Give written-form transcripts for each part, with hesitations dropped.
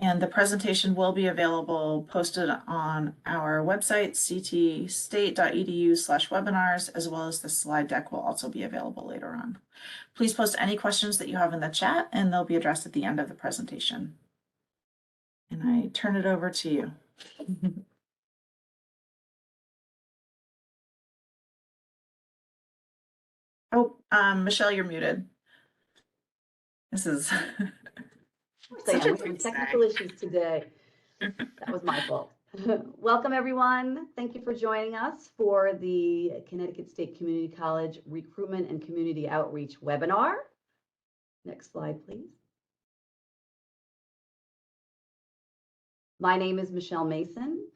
And the presentation will be available, posted on our website, ctstate.edu/webinars, as well as the slide deck will also be available later on. Please post any questions that you have in the chat and they'll be addressed at the end of the presentation. And I turn it over to you. Oh, Michelle, you're muted. This is We're having technical issues today. That was my fault. Welcome, everyone. Thank you for joining us for the Connecticut State Community College Recruitment and Community Outreach webinar. Next slide, please. My name is Michelle Mason.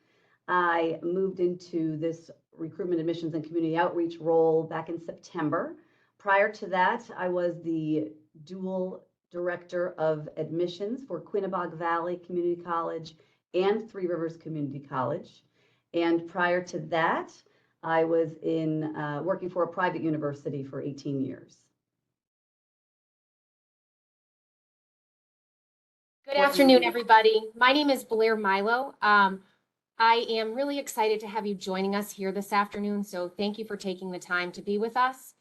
I moved into this recruitment, admissions, and community outreach role back in September. Prior to that, I was the dual director of admissions for Quinebaug Valley Community College and Three Rivers Community College. And prior to that, I was in working for a private university for 18 years. Good afternoon, everybody. My name is Blair Milo. I am really excited to have you joining us here this afternoon, so thank you for taking the time to be with us.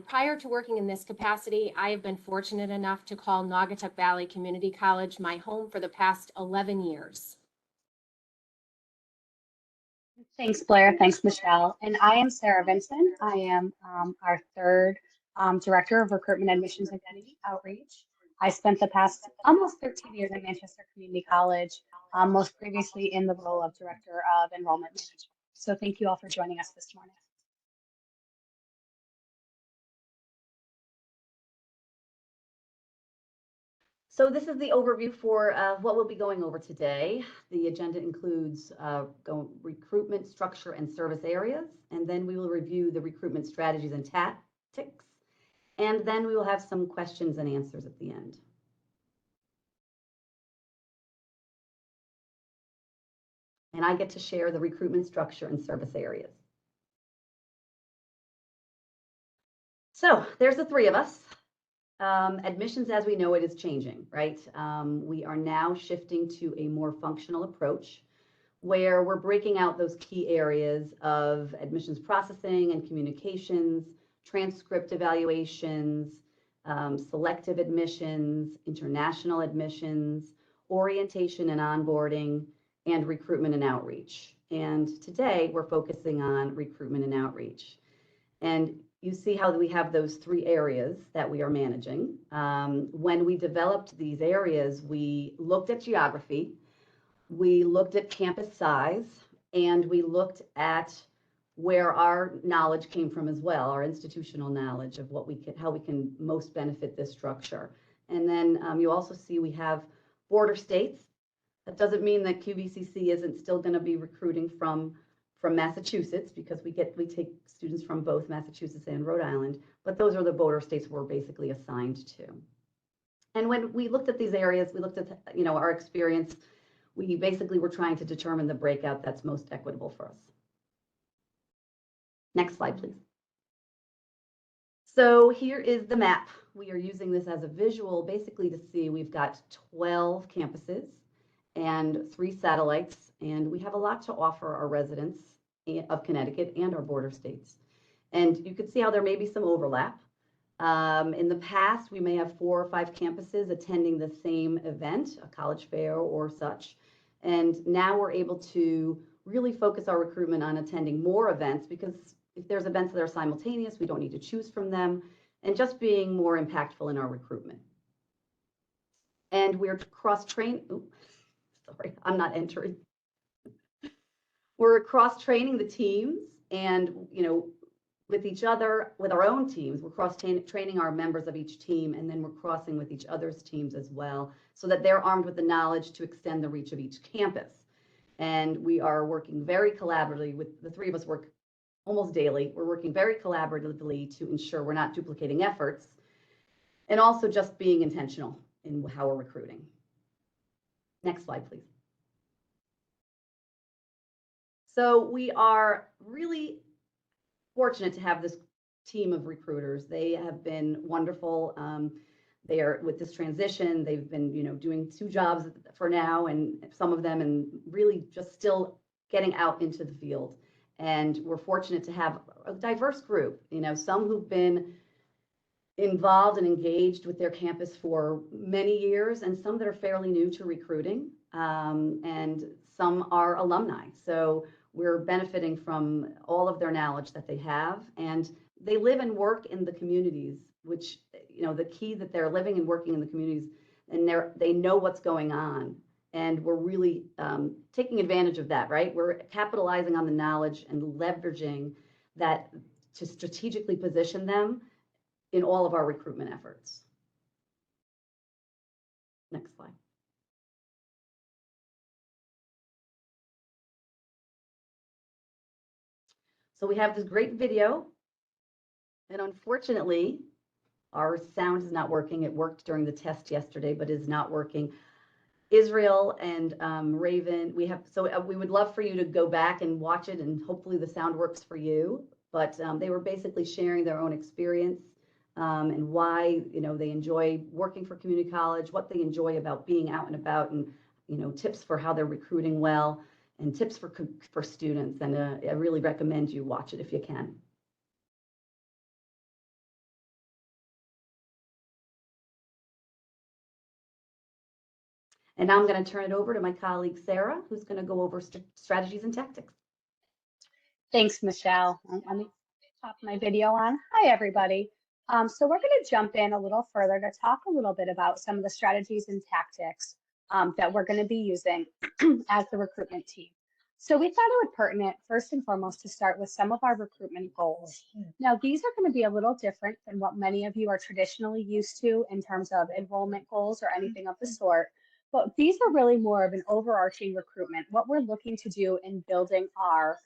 Prior to working in this capacity, I have been fortunate enough to call Naugatuck Valley Community College my home for the past 11 years. Thanks, Blair. Thanks, Michelle. And I am Sarah Vincent. I am our third Director of Recruitment, Admissions, and Community Outreach. I spent the past almost 13 years at Manchester Community College, most previously in the role of Director of Enrollment Management. So thank you all for joining us this morning. So this is the overview for what we'll be going over today. The agenda includes recruitment structure and service areas, and then we will review the recruitment strategies and tactics, and then we will have some questions and answers at the end. And I get to share the recruitment structure and service areas. So there's the three of us. Admissions as we know it is changing, right? We are now shifting to a more functional approach where we're breaking out those key areas of admissions processing and communications, transcript evaluations, selective admissions, international admissions, orientation and onboarding, and recruitment and outreach. And today we're focusing on recruitment and outreach. And you see how we have those three areas that we are managing. When we developed these areas, we looked at geography, we looked at campus size, and we looked at where our knowledge came from as well, our institutional knowledge of what how we can most benefit this structure. And then you also see we have border states. That doesn't mean that QVCC isn't still going to be recruiting from Massachusetts, because we take students from both Massachusetts and Rhode Island, but those are the border states we're basically assigned to. And when we looked at these areas, we looked at our experience. We basically were trying to determine the breakout that's most equitable for us. Next slide, please. So here is the map. We are using this as a visual basically to see we've got 12 campuses and 3 satellites, and we have a lot to offer our residents of Connecticut and our border states. And you can see how there may be some overlap. In the past, we may have 4 or 5 campuses attending the same event, a college fair or such. And now we're able to really focus our recruitment on attending more events, because if there's events that are simultaneous, we don't need to choose from them, and just being more impactful in our recruitment. And we're cross-trained. Sorry, I'm not entering. We're cross-training the teams, and with each other, with our own teams, we're cross-training our members of each team, and then we're crossing with each other's teams as well, so that they're armed with the knowledge to extend the reach of each campus. And we are working very collaboratively. With the three of us work almost daily. We're working very collaboratively to ensure we're not duplicating efforts, and also just being intentional in how we're recruiting. Next slide, please. So we are really fortunate to have this team of recruiters. They have been wonderful. they are with this transition. They've been, doing 2 jobs for now, and some of them, and really just still getting out into the field. And we're fortunate to have a diverse group, some who've been involved and engaged with their campus for many years, and some that are fairly new to recruiting, and some are alumni. So we're benefiting from all of their knowledge that they have, and they live and work in the communities, which, the key that they're living and working in the communities, and they know what's going on. And we're really taking advantage of that, right? We're capitalizing on the knowledge and leveraging that to strategically position them in all of our recruitment efforts. Next slide. So we have this great video, and unfortunately, our sound is not working. It worked during the test yesterday, but is not working. Israel and Raven, we would love for you to go back and watch it, and hopefully the sound works for you. But they were basically sharing their own experience and why they enjoy working for community college, what they enjoy about being out and about, and tips for how they're recruiting well, and tips for students. And I really recommend you watch it if you can. And now I'm going to turn it over to my colleague, Sarah, who's going to go over strategies and tactics. Thanks, Michelle. Let me pop my video on. Hi, everybody. So we're going to jump in a little further to talk a little bit about some of the strategies and tactics that we're going to be using as the recruitment team. So we thought it would pertinent, first and foremost, to start with some of our recruitment goals. Now, these are going to be a little different than what many of you are traditionally used to in terms of enrollment goals or anything of the sort. But these are really more of an overarching recruitment, what we're looking to do in building our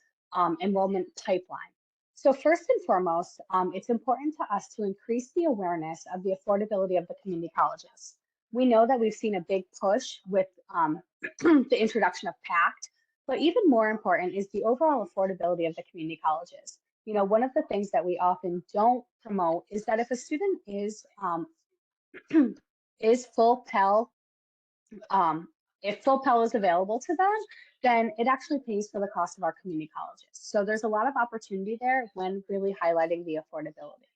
enrollment pipeline. So first and foremost, it's important to us to increase the awareness of the affordability of the community colleges. We know that we've seen a big push with the introduction of PACT, but even more important is the overall affordability of the community colleges. One of the things that we often don't promote is that if a student is full Pell, if full Pell is available to them, then it actually pays for the cost of our community colleges. So there's a lot of opportunity there when really highlighting the affordability.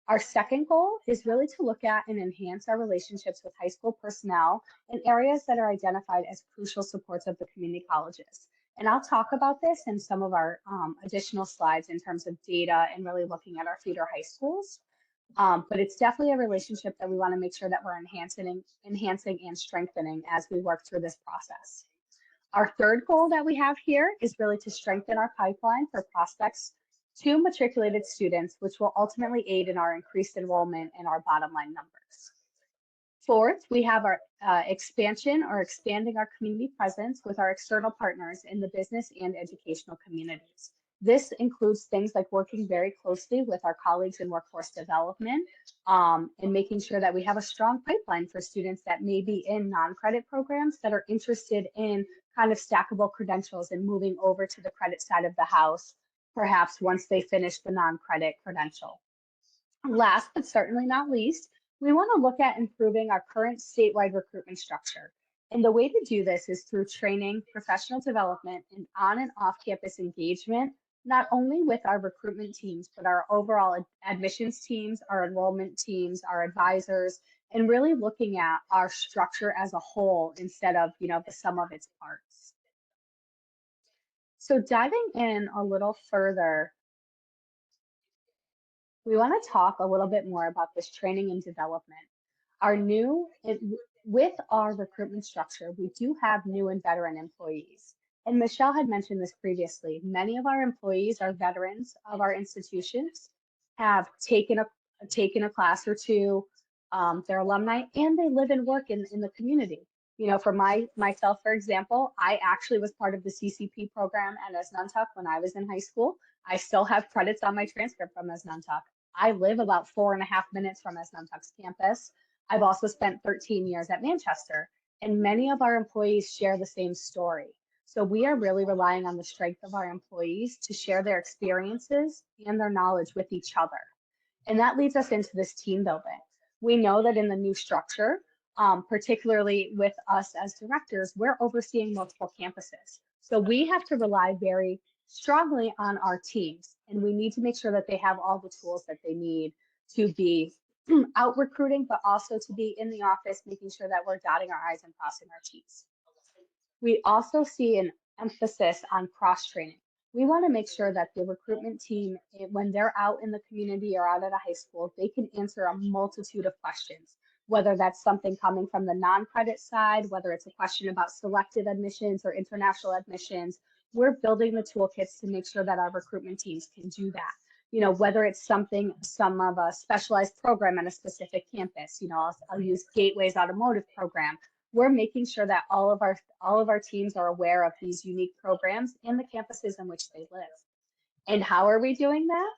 Our second goal is really to look at and enhance our relationships with high school personnel in areas that are identified as crucial supports of the community colleges. And I'll talk about this in some of our additional slides in terms of data and really looking at our feeder high schools. But it's definitely a relationship that we want to make sure that we're enhancing and strengthening as we work through this process. Our third goal that we have here is really to strengthen our pipeline for prospects to matriculated students, which will ultimately aid in our increased enrollment and our bottom line numbers. Fourth, we have our expansion or expanding our community presence with our external partners in the business and educational communities. This includes things like working very closely with our colleagues in workforce development and making sure that we have a strong pipeline for students that may be in non-credit programs that are interested in kind of stackable credentials and moving over to the credit side of the house, perhaps once they finish the non-credit credential. Last, but certainly not least, we want to look at improving our current statewide recruitment structure. And the way to do this is through training, professional development, and on and off campus engagement, not only with our recruitment teams, but our overall admissions teams, our enrollment teams, our advisors, and really looking at our structure as a whole instead of, the sum of its parts. So diving in a little further, we want to talk a little bit more about this training and development. With our recruitment structure, we do have new and veteran employees. And Michelle had mentioned this previously. Many of our employees are veterans of our institutions, have taken a class or two, they're alumni, and they live and work in the community. For myself, for example, I actually was part of the CCP program at Esnuntuck when I was in high school. I still have credits on my transcript from Esnuntuck. I live about 4.5 minutes from Esnuntuck's campus. I've also spent 13 years at Manchester, and many of our employees share the same story. So we are really relying on the strength of our employees to share their experiences and their knowledge with each other. And that leads us into this team building. We know that in the new structure, particularly with us as directors, we're overseeing multiple campuses. So we have to rely very strongly on our teams, and we need to make sure that they have all the tools that they need to be out recruiting, but also to be in the office, making sure that we're dotting our I's and crossing our T's. We also see an emphasis on cross-training. We want to make sure that the recruitment team, when they're out in the community or out at a high school, they can answer a multitude of questions, whether that's something coming from the non-credit side, whether it's a question about selective admissions or international admissions. We're building the toolkits to make sure that our recruitment teams can do that. You know, whether it's some of a specialized program at a specific campus, you know, I'll use Gateway's automotive program. We're making sure that all of our teams are aware of these unique programs and the campuses in which they live. And how are we doing that?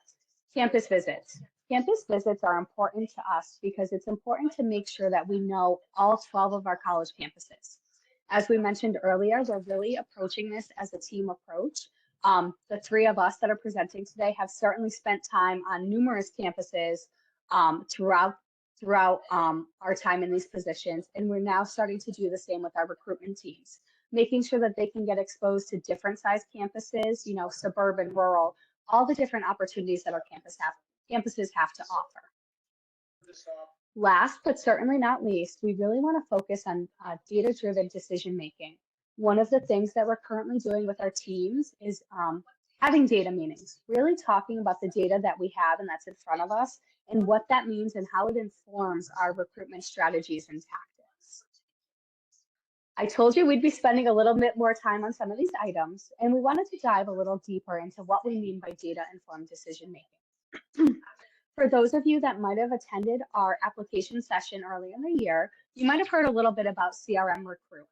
Campus visits. Campus visits are important to us because it's important to make sure that we know all 12 of our college campuses. As we mentioned earlier, we're really approaching this as a team approach. The three of us that are presenting today have certainly spent time on numerous campuses throughout our time in these positions, and we're now starting to do the same with our recruitment teams, making sure that they can get exposed to different size campuses, you know, suburban, rural, all the different opportunities that our campuses have to offer. Last but certainly not least, we really want to focus on data-driven decision making. One of the things that we're currently doing with our teams is having data meetings, really talking about the data that we have and that's in front of us and what that means and how it informs our recruitment strategies and tactics. I told you we'd be spending a little bit more time on some of these items, and we wanted to dive a little deeper into what we mean by data-informed decision making. For those of you that might have attended our application session early in the year, you might have heard a little bit about CRM Recruit.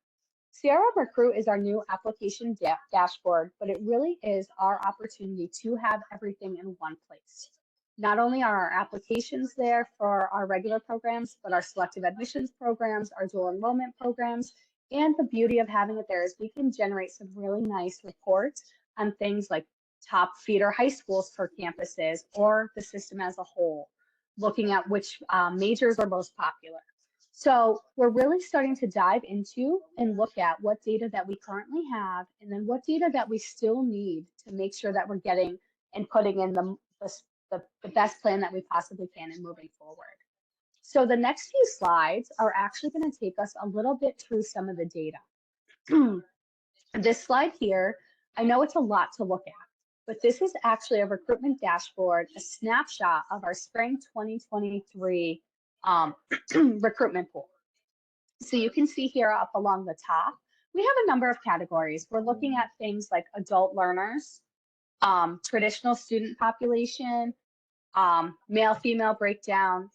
CRM Recruit is our new application dashboard, but it really is our opportunity to have everything in one place. Not only are our applications there for our regular programs, but our selective admissions programs, our dual enrollment programs, and the beauty of having it there is we can generate some really nice reports on things like top feeder high schools for campuses or the system as a whole, looking at which majors are most popular. So we're really starting to dive into and look at what data that we currently have and then what data that we still need to make sure that we're getting and putting in the best plan that we possibly can and moving forward. So the next few slides are actually going to take us a little bit through some of the data. This slide here, I know it's a lot to look at, but this is actually a recruitment dashboard, a snapshot of our spring 2023 recruitment pool. So you can see here up along the top, we have a number of categories. We're looking at things like adult learners, traditional student population, male-female breakdown,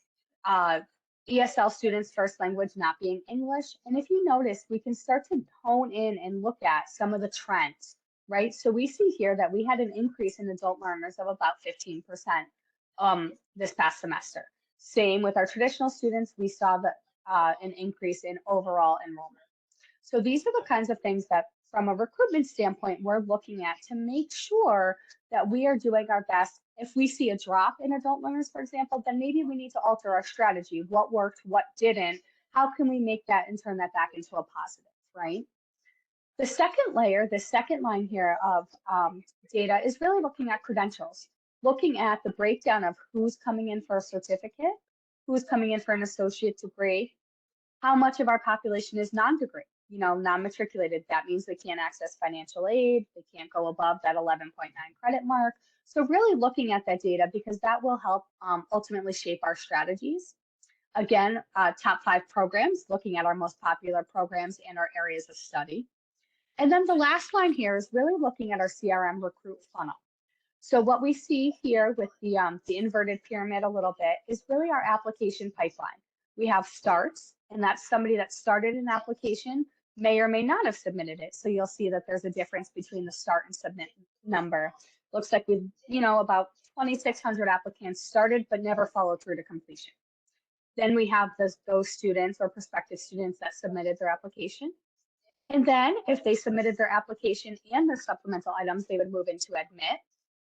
ESL students first language not being English. And if you notice, we can start to hone in and look at some of the trends, right? So we see here that we had an increase in adult learners of about 15% this past semester. Same with our traditional students, we saw that an increase in overall enrollment. So these are the kinds of things that from a recruitment standpoint, we're looking at to make sure that we are doing our best. If we see a drop in adult learners, for example, then maybe we need to alter our strategy. What worked, what didn't? How can we make that and turn that back into a positive, right? The second layer, the second line here of data is really looking at credentials, looking at the breakdown of who's coming in for a certificate, who's coming in for an associate degree, how much of our population is non-degree, you know, non-matriculated. That means they can't access financial aid, they can't go above that 11.9 credit mark. So really looking at that data because that will help ultimately shape our strategies. Again, top 5 programs, looking at our most popular programs and our areas of study. And then the last line here is really looking at our CRM recruit funnel. So what we see here with the inverted pyramid a little bit is really our application pipeline. We have starts, and that's somebody that started an application, may or may not have submitted it. So you'll see that there's a difference between the start and submit number. Looks like we've, you know, about 2,600 applicants started but never followed through to completion. Then we have those students or prospective students that submitted their application. And then if they submitted their application and their supplemental items, they would move into admit.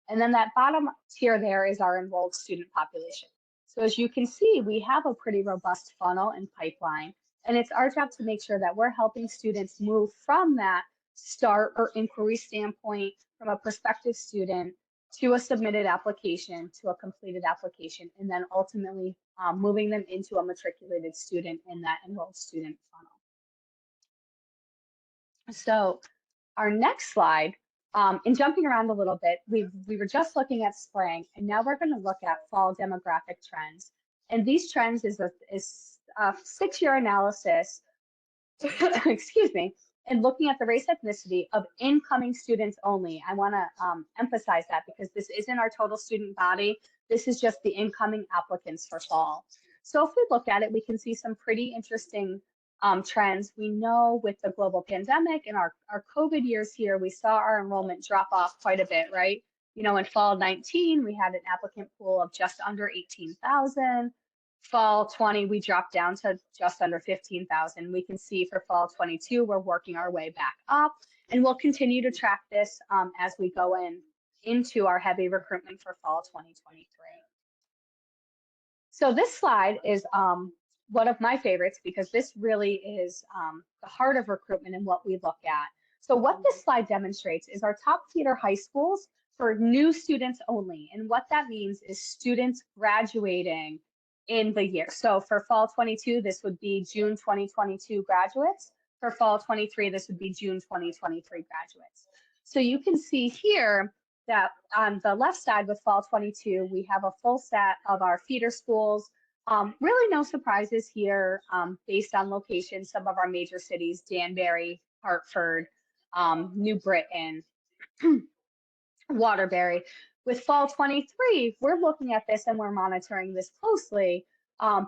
And then that bottom tier there is our enrolled student population. So as you can see, we have a pretty robust funnel and pipeline, and it's our job to make sure that we're helping students move from that start or inquiry standpoint from a prospective student to a submitted application, to a completed application, and then ultimately moving them into a matriculated student in that enrolled student funnel. So our next slide, in jumping around a little bit, we were just looking at spring, and now we're going to look at fall demographic trends. And these trends is a 6-year analysis, excuse me, and looking at the race ethnicity of incoming students only. I want to emphasize that because this isn't our total student body. This is just the incoming applicants for fall. So if we look at it, we can see some pretty interesting trends. We know with the global pandemic and our COVID years here, we saw our enrollment drop off quite a bit, right? You know, in fall 19, we had an applicant pool of just under 18,000. Fall 20, we dropped down to just under 15,000. We can see for fall 22, we're working our way back up, and we'll continue to track this as we go into our heavy recruitment for fall 2023. So this slide is one of my favorites because this really is the heart of recruitment and what we look at. So what this slide demonstrates is our top feeder high schools for new students only. And what that means is students graduating in the year. So for fall 22, this would be June 2022 graduates. For fall 23, this would be June 2023 graduates. So you can see here that on the left side with fall 22, we have a full set of our feeder schools. Really no surprises here based on location. Some of our major cities, Danbury, Hartford, New Britain, Waterbury. With fall 23, we're looking at this and we're monitoring this closely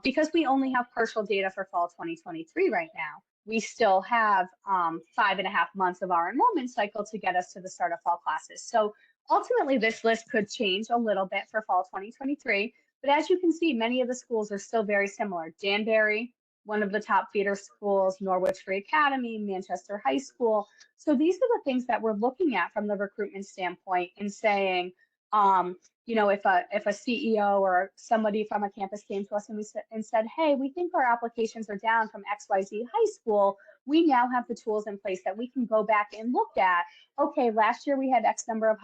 because we only have partial data for fall 2023 right now. We still have 5.5 months of our enrollment cycle to get us to the start of fall classes. So ultimately, this list could change a little bit for fall 2023. But as you can see, many of the schools are still very similar. Danbury, one of the top feeder schools, Norwich Free Academy, Manchester High School. So these are the things that we're looking at from the recruitment standpoint and saying, you know, if a CEO or somebody from a campus came to us and said, hey, we think our applications are down from XYZ high school, we now have the tools in place that we can go back and look at, okay, last year we had X number of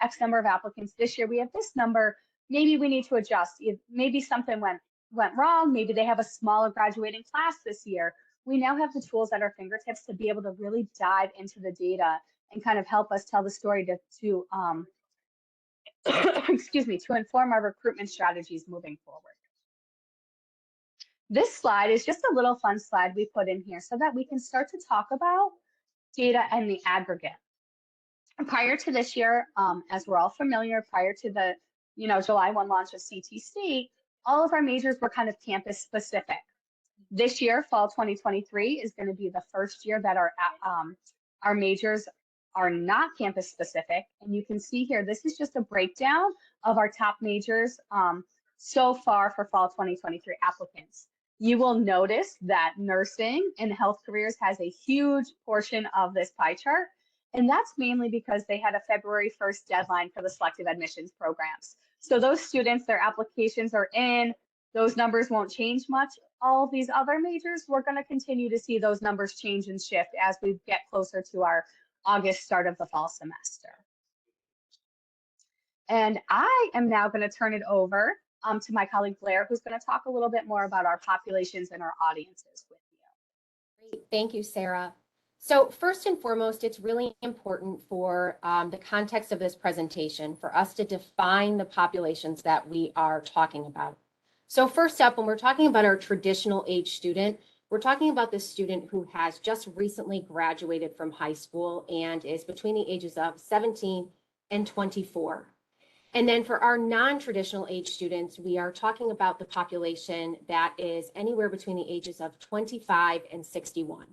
X number of applicants, this year we have this number, maybe we need to adjust. Maybe something went wrong, maybe they have a smaller graduating class this year. We now have the tools at our fingertips to be able to really dive into the data and kind of help us tell the story to excuse me, to inform our recruitment strategies moving forward. This slide is just a little fun slide we put in here so that we can start to talk about data and the aggregate. Prior to this year, as we're all familiar, prior to the July 1 launch of CT State, all of our majors were kind of campus specific. This year, fall 2023, is going to be the first year that our majors are not campus specific. And you can see here, this is just a breakdown of our top majors so far for fall 2023 applicants. You will notice that nursing and health careers has a huge portion of this pie chart. And that's mainly because they had a February 1st deadline for the selective admissions programs. So those students, their applications are in, those numbers won't change much. All of these other majors, we're going to continue to see those numbers change and shift as we get closer to our August start of the fall semester. And I am now going to turn it over to my colleague Blair, who's going to talk a little bit more about our populations and our audiences with you. Great. Thank you, Sarah. So first and foremost, it's really important for the context of this presentation for us to define the populations that we are talking about. So first up, when we're talking about our traditional age student, we're talking about the student who has just recently graduated from high school and is between the ages of 17 and 24. And then for our non-traditional age students, we are talking about the population that is anywhere between the ages of 25 and 61.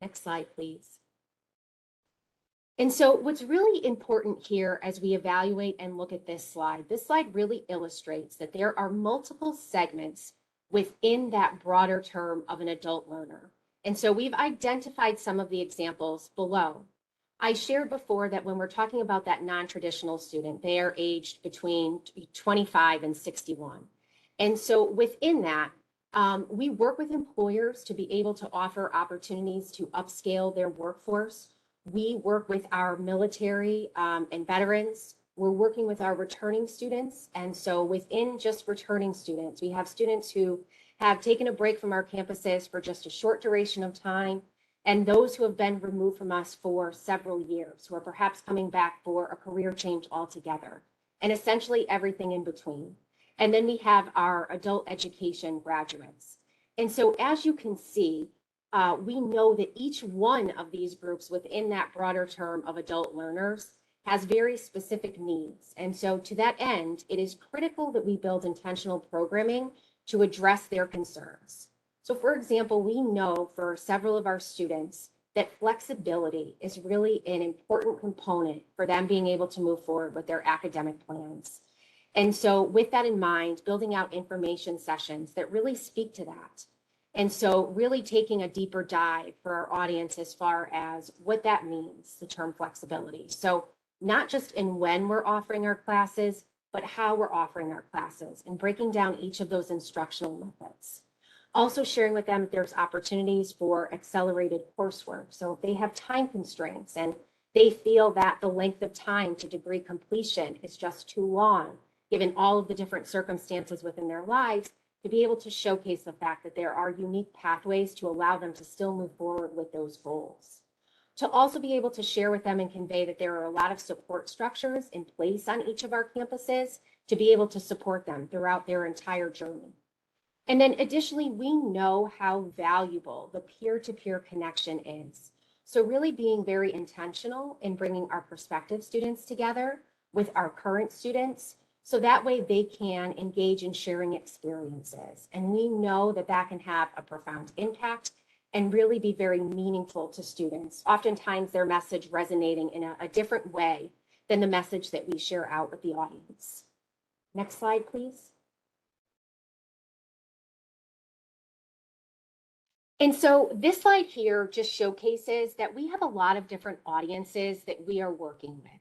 Next slide, please. And so what's really important here as we evaluate and look at this slide really illustrates that there are multiple segments within that broader term of an adult learner. And so we've identified some of the examples below. I shared before that when we're talking about that non-traditional student, they are aged between 25 and 61. And so within that, we work with employers to be able to offer opportunities to upscale their workforce. We work with our military and veterans. We're working with our returning students. And so within just returning students, we have students who have taken a break from our campuses for just a short duration of time, and those who have been removed from us for several years, who are perhaps coming back for a career change altogether, and essentially everything in between. And then we have our adult education graduates. And so as you can see, we know that each one of these groups within that broader term of adult learners has very specific needs. And so to that end, it is critical that we build intentional programming to address their concerns. So for example, we know for several of our students that flexibility is really an important component for them being able to move forward with their academic plans. And so with that in mind, building out information sessions that really speak to that. And so really taking a deeper dive for our audience as far as what that means, the term flexibility. So not just in when we're offering our classes, but how we're offering our classes and breaking down each of those instructional methods. Also sharing with them if there's opportunities for accelerated coursework. So if they have time constraints and they feel that the length of time to degree completion is just too long, given all of the different circumstances within their lives, to be able to showcase the fact that there are unique pathways to allow them to still move forward with those goals. To also be able to share with them and convey that there are a lot of support structures in place on each of our campuses to be able to support them throughout their entire journey. And then additionally, we know how valuable the peer-to-peer connection is. So really being very intentional in bringing our prospective students together with our current students, so that way they can engage in sharing experiences. And we know that that can have a profound impact and really be very meaningful to students. Oftentimes their message resonating in a different way than the message that we share out with the audience. Next slide, please. And so this slide here just showcases that we have a lot of different audiences that we are working with.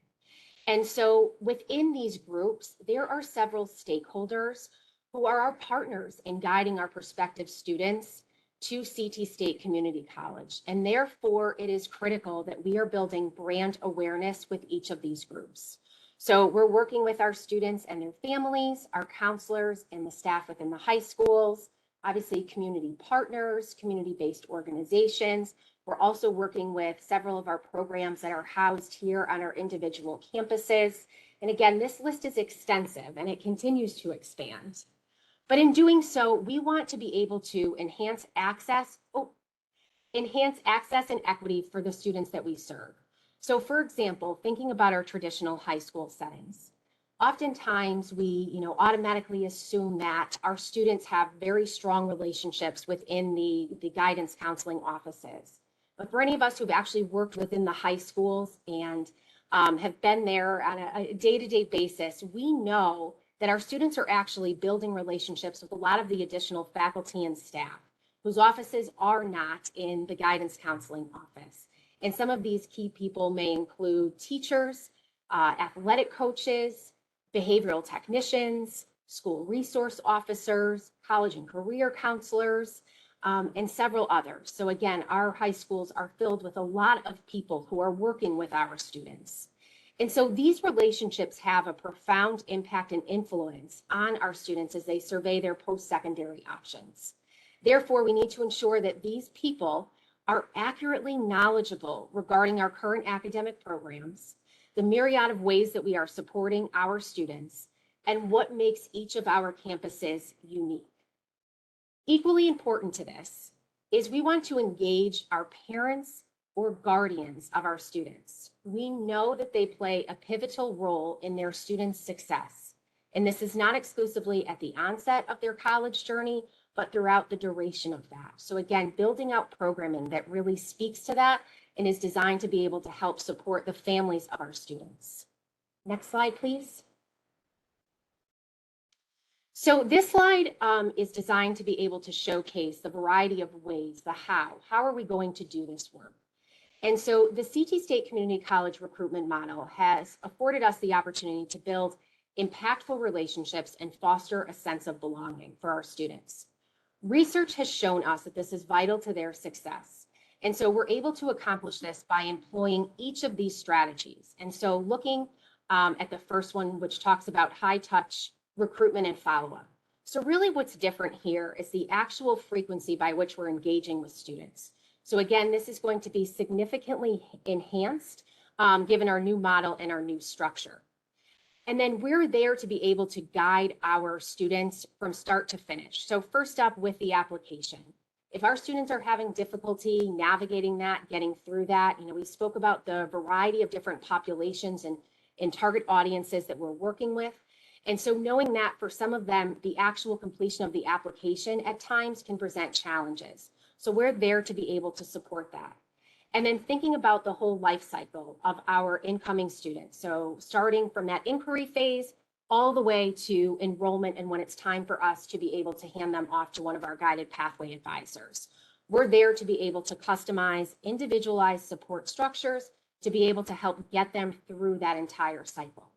And so within these groups, there are several stakeholders who are our partners in guiding our prospective students to CT State Community College. And therefore, it is critical that we are building brand awareness with each of these groups. So we're working with our students and their families, our counselors, and the staff within the high schools, obviously community partners, community-based organizations. We're also working with several of our programs that are housed here on our individual campuses. And again, this list is extensive and it continues to expand. But in doing so, we want to be able to enhance access and equity for the students that we serve. So for example, thinking about our traditional high school settings, oftentimes we automatically assume that our students have very strong relationships within the guidance counseling offices. But for any of us who've actually worked within the high schools and have been there on a day-to-day basis, we know that our students are actually building relationships with a lot of the additional faculty and staff whose offices are not in the guidance counseling office. And some of these key people may include teachers, athletic coaches, behavioral technicians, school resource officers, college and career counselors, and several others. So again, our high schools are filled with a lot of people who are working with our students. And so these relationships have a profound impact and influence on our students as they survey their post-secondary options. Therefore, we need to ensure that these people are accurately knowledgeable regarding our current academic programs, the myriad of ways that we are supporting our students, and what makes each of our campuses unique. Equally important to this is we want to engage our parents or guardians of our students. We know that they play a pivotal role in their students' success. And this is not exclusively at the onset of their college journey, but throughout the duration of that. So again, building out programming that really speaks to that and is designed to be able to help support the families of our students. Next slide, please. So this slide is designed to be able to showcase the variety of ways, the how are we going to do this work? And so the CT State Community College recruitment model has afforded us the opportunity to build impactful relationships, and foster a sense of belonging for our students. Research has shown us that this is vital to their success. And so we're able to accomplish this by employing each of these strategies. And so looking at the first one, which talks about high touch recruitment and follow-up. So really what's different here is the actual frequency by which we're engaging with students. So again, this is going to be significantly enhanced given our new model and our new structure. And then we're there to be able to guide our students from start to finish. So first up with the application. If our students are having difficulty navigating that, getting through that, we spoke about the variety of different populations and target audiences that we're working with. And so knowing that for some of them, the actual completion of the application at times can present challenges. So we're there to be able to support that. And then thinking about the whole life cycle of our incoming students. So starting from that inquiry phase all the way to enrollment and when it's time for us to be able to hand them off to one of our guided pathway advisors. We're there to be able to customize individualized support structures to be able to help get them through that entire cycle.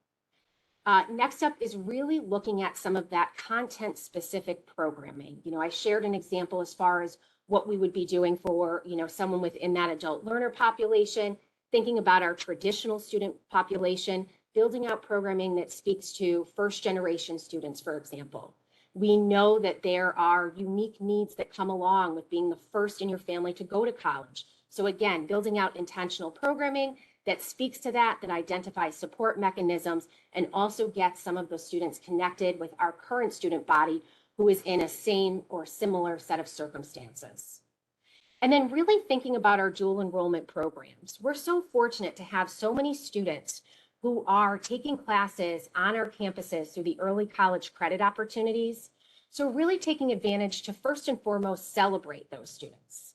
Next up is really looking at some of that content specific programming. I shared an example as far as what we would be doing for, someone within that adult learner population, thinking about our traditional student population, building out programming that speaks to first generation students, for example. We know that there are unique needs that come along with being the first in your family to go to college. So again, building out intentional programming that speaks to that identifies support mechanisms, and also gets some of those students connected with our current student body who is in a same or similar set of circumstances. And then really thinking about our dual enrollment programs. We're so fortunate to have so many students who are taking classes on our campuses through the early college credit opportunities. So really taking advantage to first and foremost celebrate those students,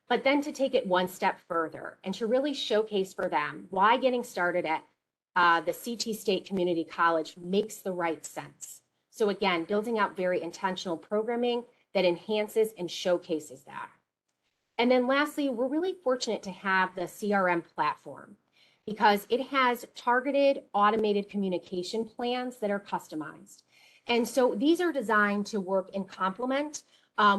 but then to take it one step further and to really showcase for them why getting started at the CT State Community College makes the right sense. So again, building out very intentional programming that enhances and showcases that. And then lastly, we're really fortunate to have the CRM platform because it has targeted automated communication plans that are customized. And so these are designed to work in complement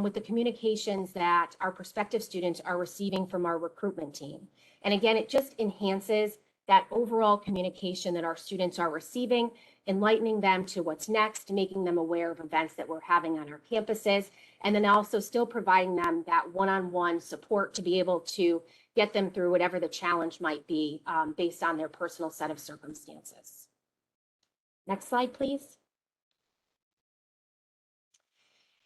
with the communications that our prospective students are receiving from our recruitment team. And again, it just enhances that overall communication that our students are receiving, enlightening them to what's next, making them aware of events that we're having on our campuses, and then also still providing them that one-on-one support to be able to get them through whatever the challenge might be based on their personal set of circumstances. Next slide, please.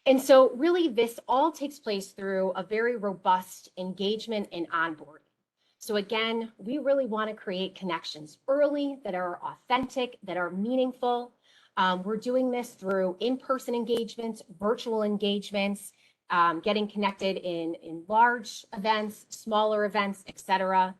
And so really this all takes place through a very robust engagement and onboarding. So again, we really want to create connections early that are authentic, that are meaningful. We're doing this through in-person engagements, virtual engagements, getting connected in large events, smaller events, et cetera.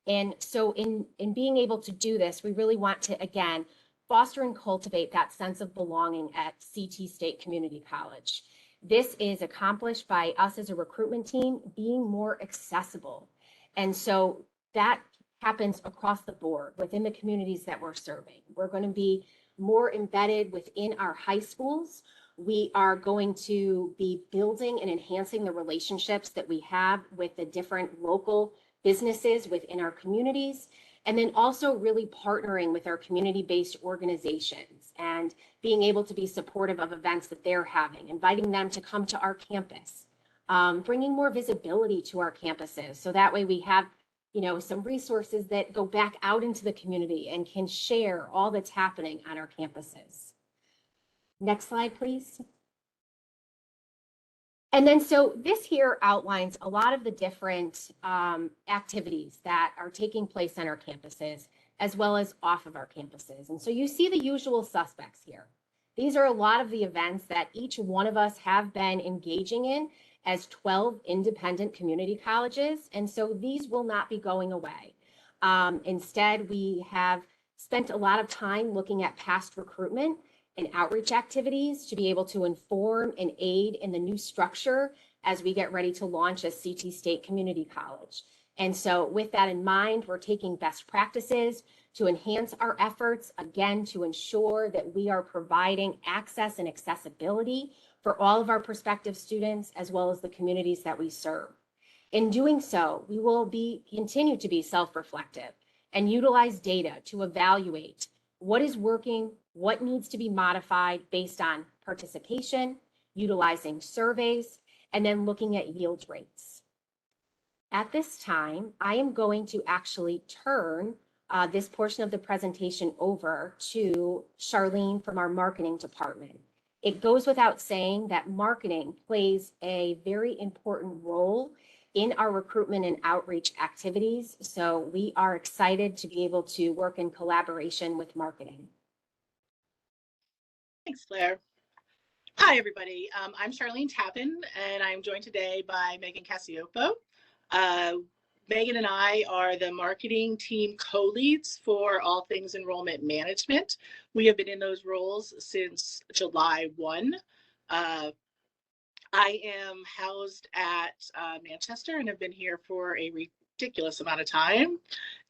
And so in being able to do this, we really want to, again, foster and cultivate that sense of belonging at CT State Community College. This is accomplished by us as a recruitment team being more accessible. And so that happens across the board within the communities that we're serving. We're going to be more embedded within our high schools. We are going to be building and enhancing the relationships that we have with the different local businesses within our communities, and then also really partnering with our community-based organizations and being able to be supportive of events that they're having, inviting them to come to our campus, bringing more visibility to our campuses. So that way we have, some resources that go back out into the community and can share all that's happening on our campuses. Next slide, please. And then so this here outlines a lot of the different activities that are taking place on our campuses, as well as off of our campuses. And so you see the usual suspects here. These are a lot of the events that each one of us have been engaging in as 12 independent community colleges. And so these will not be going away. Instead, we have spent a lot of time looking at past recruitment and outreach activities to be able to inform and aid in the new structure as we get ready to launch as CT State Community College. And so with that in mind, we're taking best practices to enhance our efforts, again, to ensure that we are providing access and accessibility for all of our prospective students, as well as the communities that we serve. In doing so, we will continue to be self-reflective and utilize data to evaluate what is working, what needs to be modified based on participation, utilizing surveys, and then looking at yield rates. At this time, I am going to actually turn this portion of the presentation over to Charlene from our marketing department. It goes without saying that marketing plays a very important role in our recruitment and outreach activities. So we are excited to be able to work in collaboration with marketing. Thanks, Blair. Hi, everybody. I'm Charlene Tappan, and I'm joined today by Megan Cassiopo. Megan and I are the marketing team co-leads for all things enrollment management. We have been in those roles since July 1. I am housed at Manchester and have been here for a ridiculous amount of time.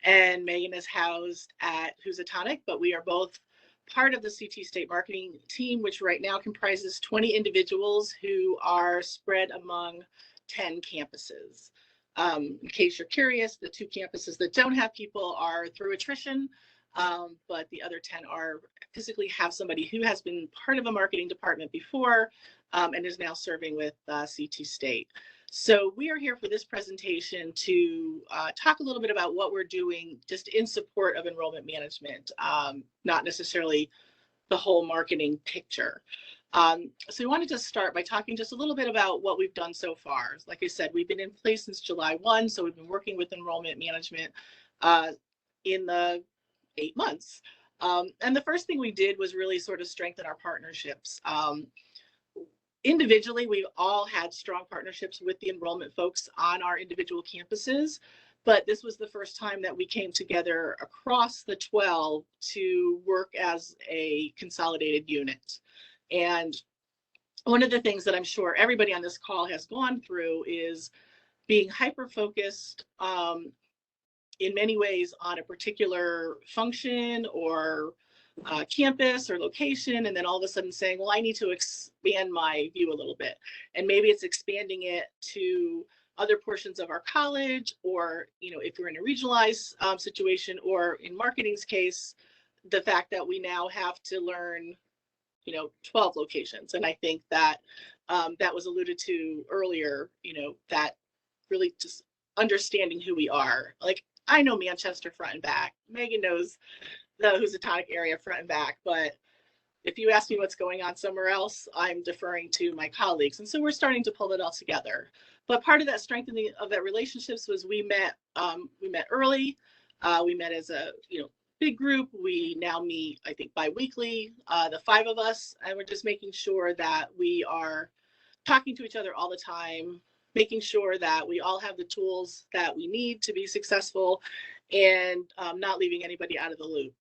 And Megan is housed at Housatonic, but we are both part of the CT State marketing team, which right now comprises 20 individuals who are spread among 10 campuses. In case you're curious, the 2 campuses that don't have people are through attrition, but the other 10 are physically have somebody who has been part of a marketing department before and is now serving with CT State. So we are here for this presentation to talk a little bit about what we're doing just in support of enrollment management, not necessarily the whole marketing picture. So we wanted to start by talking just a little bit about what we've done so far. Like I said, we've been in place since July 1, so we've been working with enrollment management in the 8 months. And the first thing we did was really sort of strengthen our partnerships. Individually, we've all had strong partnerships with the enrollment folks on our individual campuses, but this was the first time that we came together across the 12 to work as a consolidated unit. And one of the things that I'm sure everybody on this call has gone through is being hyper-focused in many ways on a particular function or campus or location, and then all of a sudden saying, well, I need to expand my view a little bit. And maybe it's expanding it to other portions of our college, or, you know, if you're in a regionalized situation, or in marketing's case, the fact that we now have to learn, you know, 12 locations. And I think that that was alluded to earlier, you know, that really just understanding who we are. Like, I know Manchester front and back. Megan knows the Housatonic area front and back, but if you ask me what's going on somewhere else, I'm deferring to my colleagues. And so we're starting to pull it all together. But part of that strengthening of that relationships was we met early. We met as a, you know, big group. We now meet, I think, bi-weekly, the 5 of us, and we're just making sure that we are talking to each other all the time, making sure that we all have the tools that we need to be successful, and not leaving anybody out of the loop.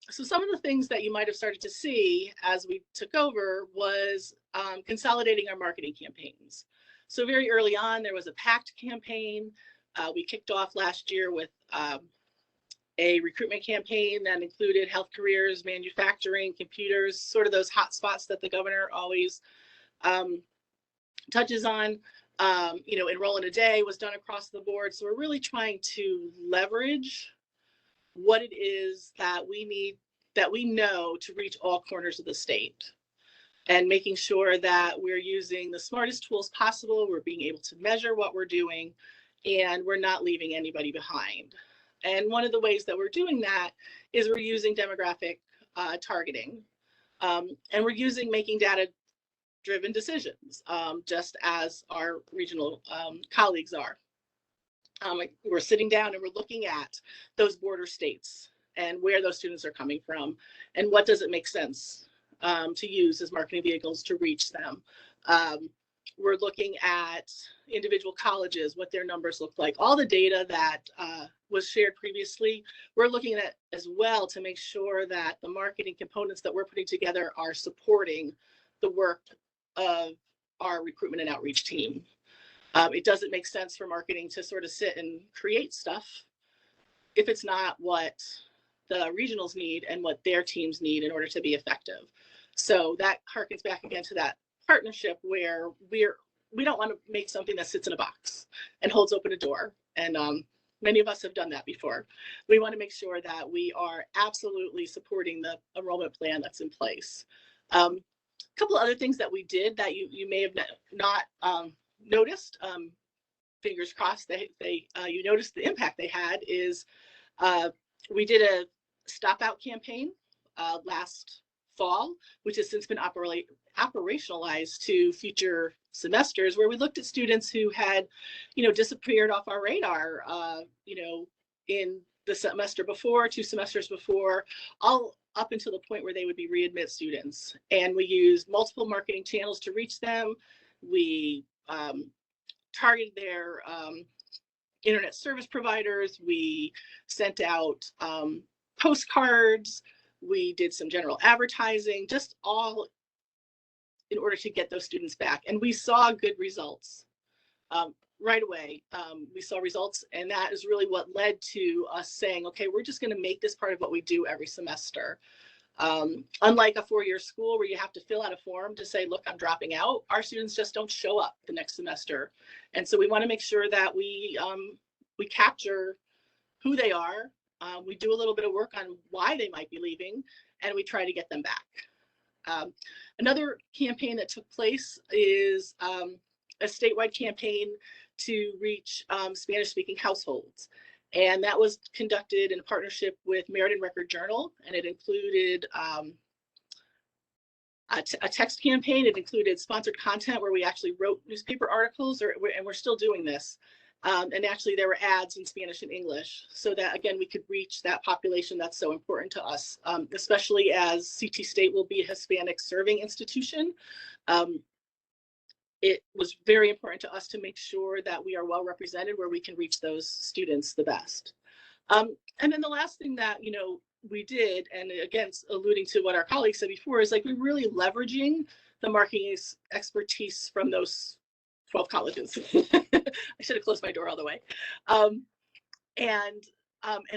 So some of the things that you might have started to see as we took over was consolidating our marketing campaigns. So very early on, there was a PACT campaign. We kicked off last year with a recruitment campaign that included health careers, manufacturing, computers, sort of those hot spots that the governor always touches on. You know, Enroll in a Day was done across the board. So we're really trying to leverage what it is that we need, that we know to reach all corners of the state, and making sure that we're using the smartest tools possible. We're being able to measure what we're doing, and we're not leaving anybody behind. And one of the ways that we're doing that is we're using demographic targeting, and we're using making data-driven decisions, just as our regional colleagues are. We're sitting down and we're looking at those border states and where those students are coming from, and what does it make sense to use as marketing vehicles to reach them. We're looking at individual colleges, what their numbers look like, all the data that was shared previously. We're looking at as well to make sure that the marketing components that we're putting together are supporting the work of our recruitment and outreach team. It doesn't make sense for marketing to sort of sit and create stuff if it's not what the regionals need and what their teams need in order to be effective. So that harkens back again to that partnership where we don't want to make something that sits in a box and holds open a door. And many of us have done that before. We want to make sure that we are absolutely supporting the enrollment plan that's in place. A couple of other things that we did that you may have not noticed, fingers crossed you noticed the impact they had, is we did a stop out campaign last fall, which has since been operationalized to future semesters, where we looked at students who had, disappeared off our radar, in the semester before, 2 semesters before, all up until the point where they would be readmit students. And we used multiple marketing channels to reach them. We targeted their internet service providers. We sent out postcards. We did some general advertising, just all in order to get those students back. And we saw good results right away. We saw results, and that is really what led to us saying, okay, we're just going to make this part of what we do every semester. Unlike a 4-year school where you have to fill out a form to say, look, I'm dropping out, our students just don't show up the next semester. And so we want to make sure that we capture who they are. We do a little bit of work on why they might be leaving, and we try to get them back. Another campaign that took place is a statewide campaign to reach Spanish-speaking households. And that was conducted in partnership with Meriden Record Journal, and it included a text campaign. It included sponsored content where we actually wrote newspaper articles, and we're still doing this. And actually there were ads in Spanish and English, so that, again, we could reach that population that's so important to us, especially as CT State will be a Hispanic serving institution. It was very important to us to make sure that we are well represented where we can reach those students the best. And then the last thing that, we did, and again, alluding to what our colleagues said before, is like we're really leveraging the marketing expertise from those 12 colleges. I should have closed my door all the way. And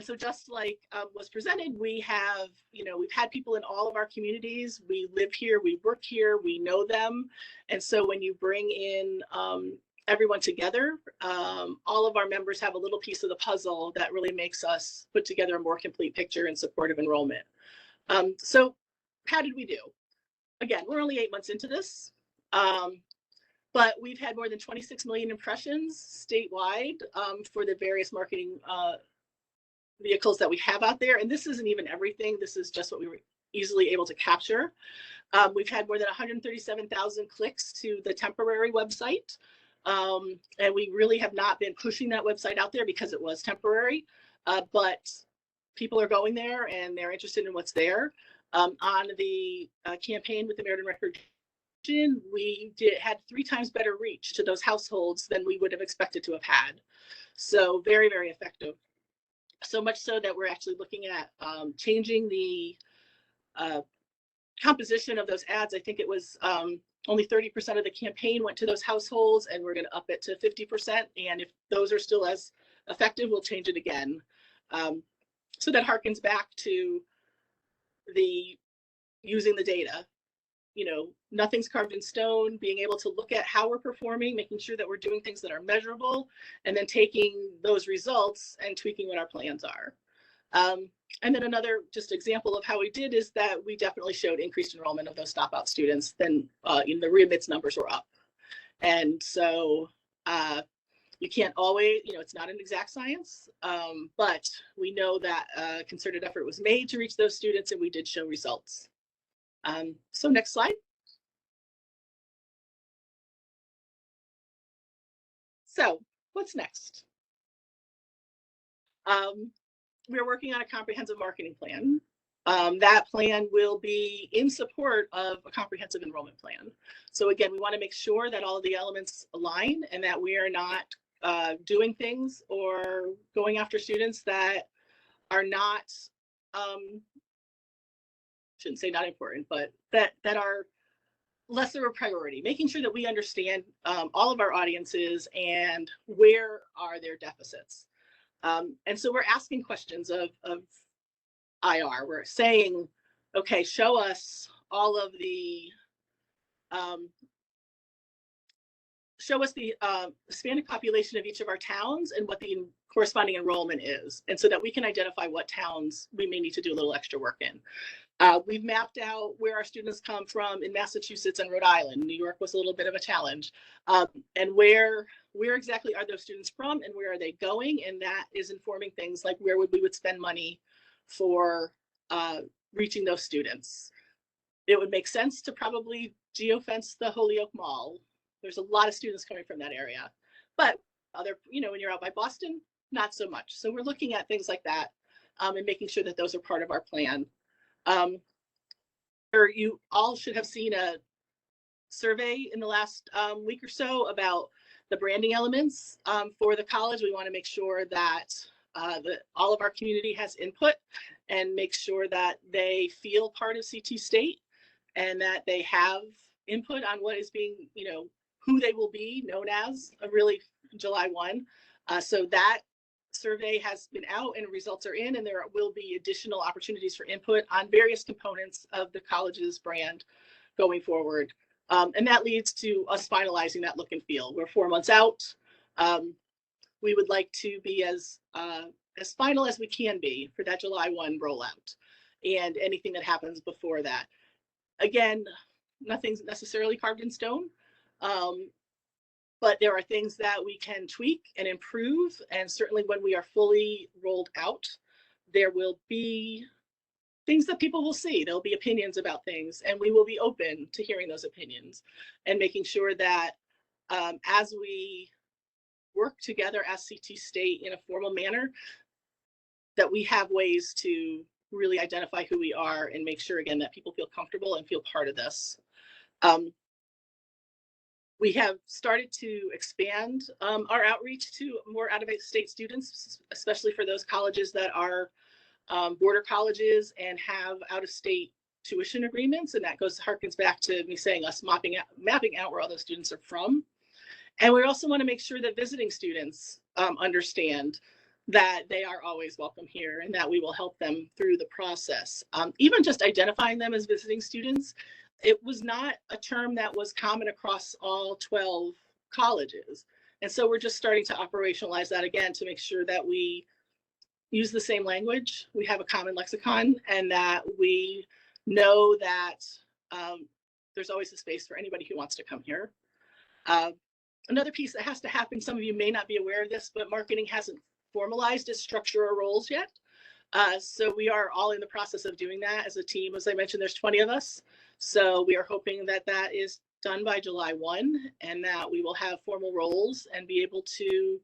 so just like was presented, we have, we've had people in all of our communities. We live here, we work here, we know them. And so when you bring in everyone together, all of our members have a little piece of the puzzle that really makes us put together a more complete picture in support of enrollment. So how did we do? Again, we're only 8 months into this. But we've had more than 26 million impressions statewide for the various marketing vehicles that we have out there. And this isn't even everything. This is just what we were easily able to capture. We've had more than 137,000 clicks to the temporary website. And we really have not been pushing that website out there because it was temporary. But people are going there and they're interested in what's there. On the campaign with the Meriden Record, we had 3 times better reach to those households than we would have expected to have had. So very, very effective. So much so that we're actually looking at changing the composition of those ads. I think it was only 30% of the campaign went to those households, and we're going to up it to 50%. And if those are still as effective, we'll change it again. So that harkens back to the using the data. Nothing's carved in stone, being able to look at how we're performing, making sure that we're doing things that are measurable, and then taking those results and tweaking what our plans are. And then another just example of how we did is that we definitely showed increased enrollment of those stopout students. Then the readmits numbers were up. And so you can't always, it's not an exact science, but we know that a concerted effort was made to reach those students, and we did show results. So next slide. So what's next? We're working on a comprehensive marketing plan. That plan will be in support of a comprehensive enrollment plan. So again, we want to make sure that all of the elements align and that we are not doing things or going after students that are not, shouldn't say not important, but that are lesser of a priority, making sure that we understand all of our audiences and where are their deficits. And so we're asking questions of IR. We're saying, okay, show us all of the Hispanic population of each of our towns and what the corresponding enrollment is, and so that we can identify what towns we may need to do a little extra work in. We've mapped out where our students come from in Massachusetts and Rhode Island. New York was a little bit of a challenge. And where exactly are those students from and where are they going? And that is informing things like where we would spend money for reaching those students. It would make sense to probably geofence the Holyoke Mall. There's a lot of students coming from that area. But other, when you're out by Boston, not so much. So we're looking at things like that and making sure that those are part of our plan. Or you all should have seen a survey in the last week or so about the branding elements for the college. We want to make sure that all of our community has input and make sure that they feel part of CT State and that they have input on what is being, who they will be known as really July 1. So that survey has been out and results are in, and there will be additional opportunities for input on various components of the college's brand going forward. And that leads to us finalizing that look and feel. We're 4 months out. We would like to be as final as we can be for that July 1 rollout and anything that happens before that. Again, nothing's necessarily carved in stone. But there are things that we can tweak and improve. And certainly when we are fully rolled out, there will be things that people will see. There'll be opinions about things, and we will be open to hearing those opinions and making sure that as we work together as CT State in a formal manner, that we have ways to really identify who we are and make sure, again, that people feel comfortable and feel part of this. We have started to expand our outreach to more out-of-state students, especially for those colleges that are border colleges and have out-of-state tuition agreements. And that harkens back to me saying us mapping out where all those students are from. And we also want to make sure that visiting students understand that they are always welcome here and that we will help them through the process. Even just identifying them as visiting students, it was not a term that was common across all 12 colleges. And so we're just starting to operationalize that again to make sure that we use the same language, we have a common lexicon, and that we know that there's always a space for anybody who wants to come here. Another piece that has to happen, some of you may not be aware of this, but marketing hasn't formalized its structure or roles yet. So we are all in the process of doing that as a team. As I mentioned, there's 20 of us. So we are hoping that that is done by July 1 and that we will have formal roles and be able to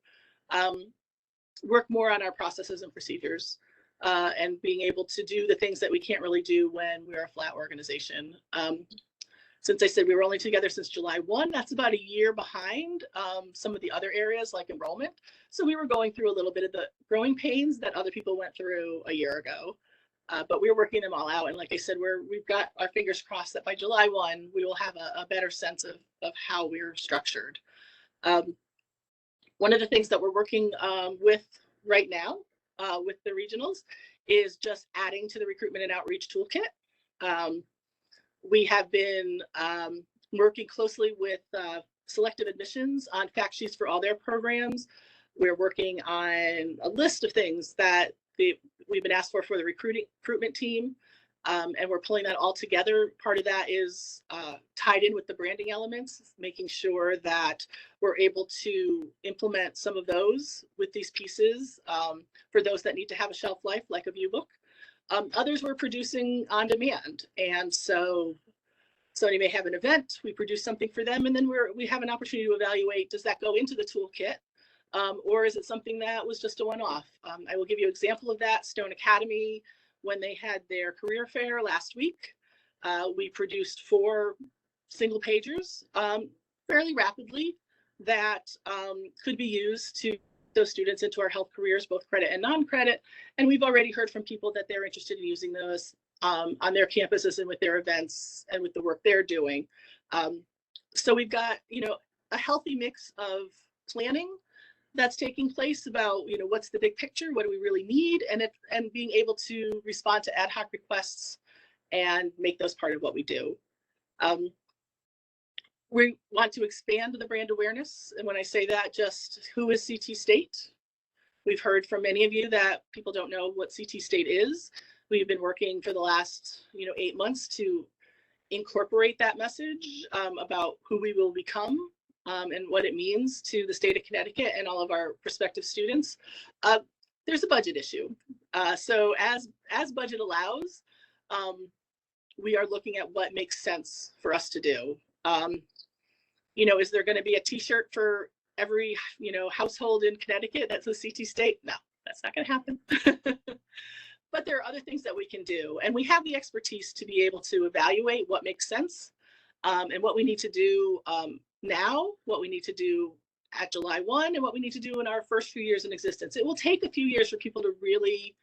work more on our processes and procedures and being able to do the things that we can't really do when we're a flat organization. Since I said we were only together since July 1, that's about a year behind some of the other areas like enrollment. So we were going through a little bit of the growing pains that other people went through a year ago. But we're working them all out. And like I said, we've got our fingers crossed that by July 1, we will have a better sense of how we're structured. One of the things that we're working with right now with the regionals is just adding to the recruitment and outreach toolkit. We have been working closely with selective admissions on fact sheets for all their programs. We're working on a list of things that we've been asked for the recruitment team, and we're pulling that all together. Part of that is tied in with the branding elements, making sure that we're able to implement some of those with these pieces for those that need to have a shelf life, like a view book. Others we're producing on demand. And so somebody may have an event, we produce something for them, and then we have an opportunity to evaluate, does that go into the toolkit? Or is it something that was just a one-off? I will give you an example of that. Stone Academy, when they had their career fair last week, we produced 4 single pagers fairly rapidly that could be used to those students into our health careers, both credit and non-credit. And we've already heard from people that they're interested in using those on their campuses and with their events and with the work they're doing. So we've got, a healthy mix of planning that's taking place about, what's the big picture, what do we really need, and being able to respond to ad hoc requests and make those part of what we do. We want to expand the brand awareness. And when I say that, just who is CT State? We've heard from many of you that people don't know what CT State is. We've been working for the last, 8 months to incorporate that message about who we will become and what it means to the state of Connecticut and all of our prospective students. There's a budget issue. So as budget allows, we are looking at what makes sense for us to do. Is there going to be a t-shirt for every, household in Connecticut that says CT State? No, that's not going to happen. But there are other things that we can do. And we have the expertise to be able to evaluate what makes sense and what we need to do now, what we need to do at July 1, and what we need to do in our first few years in existence. It will take a few years for people to really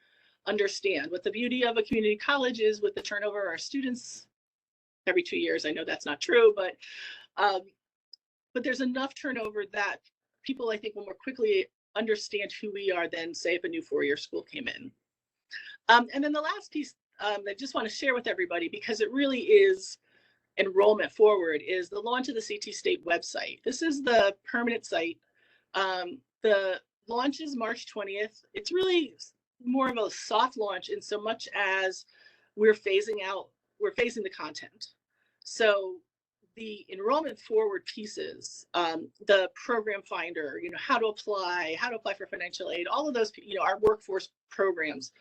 understand what the beauty of a community college is with the turnover of our students every 2 years. I know that's not true, but there's enough turnover that people, I think, will more quickly understand who we are than, say, if a new four-year school came in. And then the last piece I just want to share with everybody, because it really is enrollment forward, is the launch of the CT State website. This is the permanent site. The launch is March 20th. It's really more of a soft launch in so much as we're phasing the content. So the enrollment forward pieces, the program finder, how to apply for financial aid, all of those, our workforce programs,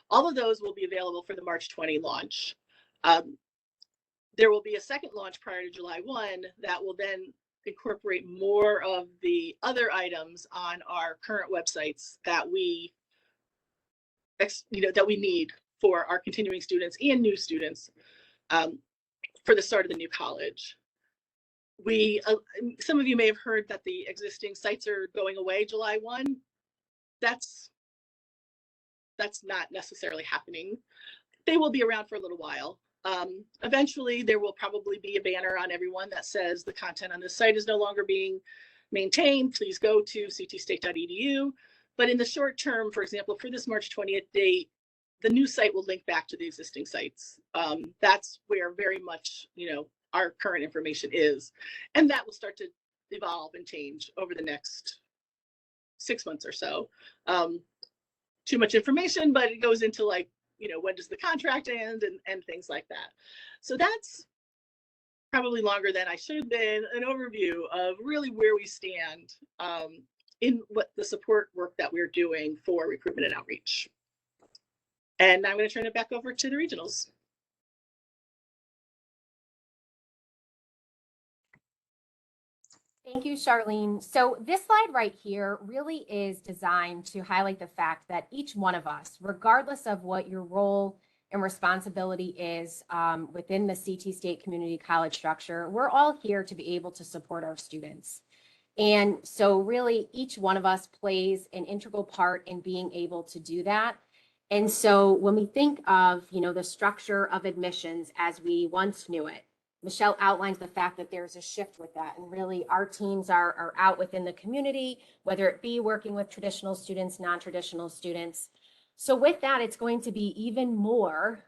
all of those will be available for the March 20 launch. There will be a second launch prior to July 1 that will then incorporate more of the other items on our current websites that we need for our continuing students and new students for the start of the new college. Some of you may have heard that the existing sites are going away July 1. That's not necessarily happening. They will be around for a little while. Eventually, there will probably be a banner on everyone that says the content on this site is no longer being maintained. Please go to ctstate.edu. But in the short term, for example, for this March 20th date, the new site will link back to the existing sites. That's where very much, our current information is. And that will start to evolve and change over the next 6 months or so. Too much information, but it goes into when does the contract end and things like that. So that's probably longer than I should have been, an overview of really where we stand in what the support work that we're doing for recruitment and outreach. And I'm going to turn it back over to the regionals. Thank you, Charlene. So this slide right here really is designed to highlight the fact that each one of us, regardless of what your role and responsibility is within the CT State Community College structure, we're all here to be able to support our students. And so really each one of us plays an integral part in being able to do that. And so when we think of, the structure of admissions as we once knew it, Michelle outlines the fact that there's a shift with that, and really our teams are out within the community, whether it be working with traditional students, non-traditional students. So with that, it's going to be even more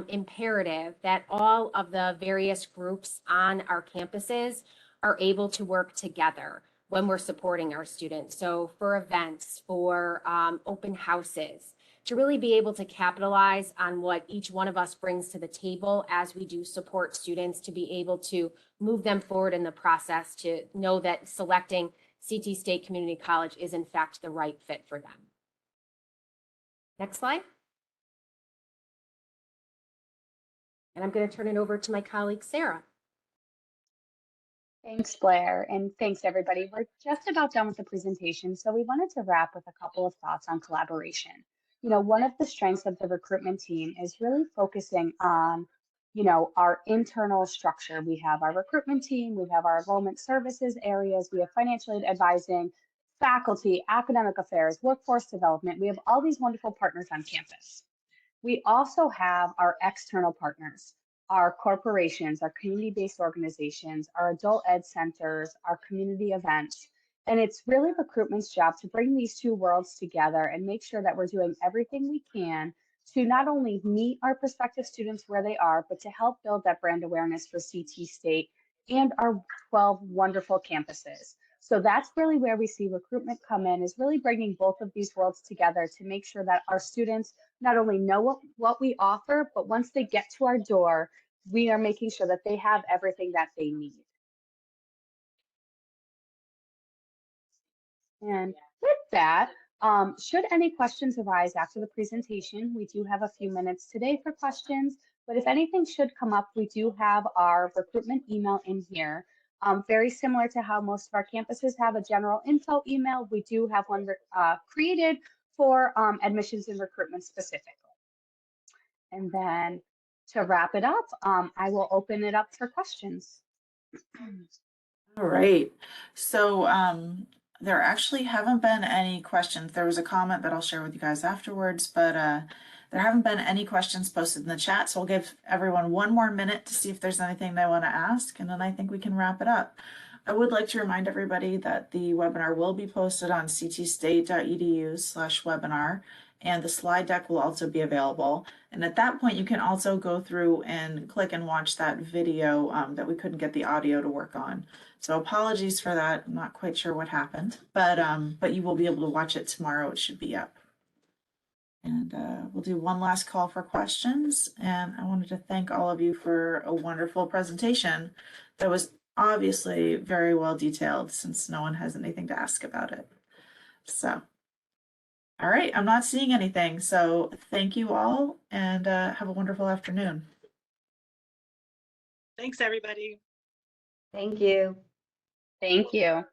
imperative that all of the various groups on our campuses are able to work together when we're supporting our students. So for events, for open houses, to really be able to capitalize on what each one of us brings to the table as we do support students, to be able to move them forward in the process, to know that selecting CT State Community College is in fact the right fit for them. Next slide. And I'm going to turn it over to my colleague, Sarah. Thanks, Blair, and thanks, everybody. We're just about done with the presentation, so we wanted to wrap with a couple of thoughts on collaboration. One of the strengths of the recruitment team is really focusing on, our internal structure. We have our recruitment team, we have our enrollment services areas, we have financial aid advising, faculty, academic affairs, workforce development. We have all these wonderful partners on campus. We also have our external partners, our corporations, our community-based organizations, our adult ed centers, our community events. And it's really recruitment's job to bring these two worlds together and make sure that we're doing everything we can to not only meet our prospective students where they are, but to help build that brand awareness for CT State and our 12 wonderful campuses. So that's really where we see recruitment come in, is really bringing both of these worlds together to make sure that our students not only know what we offer, but once they get to our door, we are making sure that they have everything that they need. And with that, should any questions arise after the presentation, we do have a few minutes today for questions, but if anything should come up, we do have our recruitment email in here. Very similar to how most of our campuses have a general info email, we do have one created for admissions and recruitment specifically. And then to wrap it up, I will open it up for questions. All right. So there actually haven't been any questions. There was a comment that I'll share with you guys afterwards, but there haven't been any questions posted in the chat. So I'll give everyone one more minute to see if there's anything they want to ask, and then I think we can wrap it up. I would like to remind everybody that the webinar will be posted on ctstate.edu/webinar, and the slide deck will also be available. And at that point, you can also go through and click and watch that video that we couldn't get the audio to work on. So apologies for that. I'm not quite sure what happened, but you will be able to watch it tomorrow. It should be up. And we'll do one last call for questions. And I wanted to thank all of you for a wonderful presentation that was obviously very well detailed, since no one has anything to ask about it. So, all right, I'm not seeing anything. So thank you all, and have a wonderful afternoon. Thanks, everybody. Thank you. Thank you.